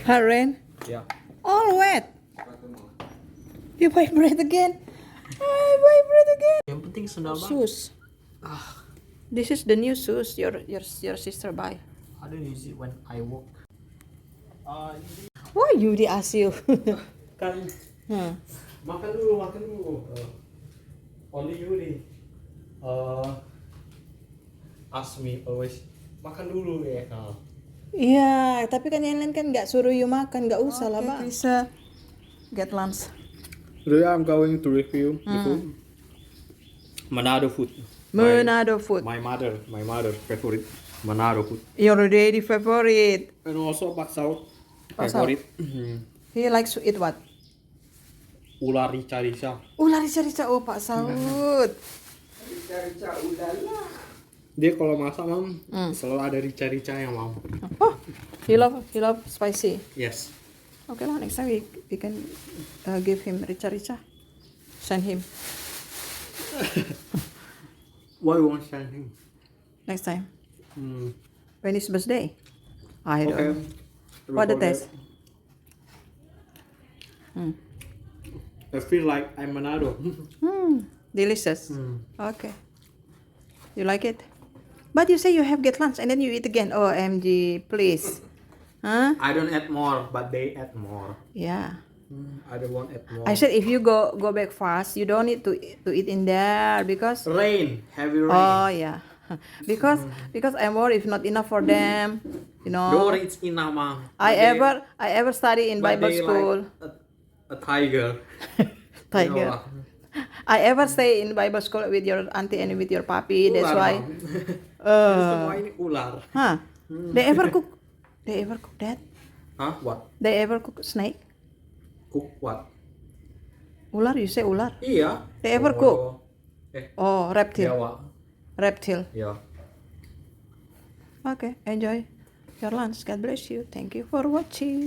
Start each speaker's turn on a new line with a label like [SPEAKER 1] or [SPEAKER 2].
[SPEAKER 1] Rain?
[SPEAKER 2] Yeah.
[SPEAKER 1] All wet. You vibrate again. I vibrate again.
[SPEAKER 2] Yang penting sendal bang.
[SPEAKER 1] Shoes. This is the new shoes your sister buy.
[SPEAKER 2] I don't use it when I walk.
[SPEAKER 1] Why you di ASIO?
[SPEAKER 2] Kan makan dulu. Only you nih. Ask me always. Makan dulu ya.
[SPEAKER 1] Iya, tapi kan yang lain kan nggak suruh you makan, nggak usah lah bang. Bisa get lunch.
[SPEAKER 2] Today I'm going to review the food. Manado food.
[SPEAKER 1] Manado food.
[SPEAKER 2] My mother favorite Manado food.
[SPEAKER 1] Your daily favorite.
[SPEAKER 2] And also Pak Saud
[SPEAKER 1] Pak Saud.
[SPEAKER 2] favorite.
[SPEAKER 1] He likes to eat what?
[SPEAKER 2] Ular rica-rica.
[SPEAKER 1] Ular rica-rica, oh Pak Saud.
[SPEAKER 3] Rica-rica ulala.
[SPEAKER 2] Dia kalau masak mam selalu ada rica-rica yang mau.
[SPEAKER 1] Oh, he love spicy.
[SPEAKER 2] Yes.
[SPEAKER 1] Okay lah, next time we can give him rica-rica. Send him
[SPEAKER 2] Why you want send him?
[SPEAKER 1] next time. When his birthday? I don't
[SPEAKER 2] Okay.
[SPEAKER 1] know. What the taste?
[SPEAKER 2] I feel like I'm Manado.
[SPEAKER 1] Delicious. Okay. You like it? But you say you have get lunch and then you eat again. OMG, please. Huh?
[SPEAKER 2] I don't add more, but they add more.
[SPEAKER 1] Yeah.
[SPEAKER 2] I don't want add more.
[SPEAKER 1] I said if you go back fast, you don't need to eat in there because
[SPEAKER 2] Heavy rain.
[SPEAKER 1] oh yeah. because I'm worried if not enough for them, you know.
[SPEAKER 2] Don't worry, it's enough, mom.
[SPEAKER 1] I ever study in Bible school.
[SPEAKER 2] Like a tiger.
[SPEAKER 1] Tiger.
[SPEAKER 2] You know,
[SPEAKER 1] I ever stay in Bible school with your auntie and with your papi. That's
[SPEAKER 2] ular,
[SPEAKER 1] why.
[SPEAKER 2] Mom. Semua ini ular.
[SPEAKER 1] Huh? They ever cook? They ever cook that?
[SPEAKER 2] Huh? What?
[SPEAKER 1] They ever cook snake?
[SPEAKER 2] Cook what?
[SPEAKER 1] Ular? You say ular?
[SPEAKER 2] Iya.
[SPEAKER 1] They ever cook? Oh,
[SPEAKER 2] Jawa.
[SPEAKER 1] reptile.
[SPEAKER 2] Yeah.
[SPEAKER 1] Okay, enjoy your lunch. God bless you. Thank you for watching.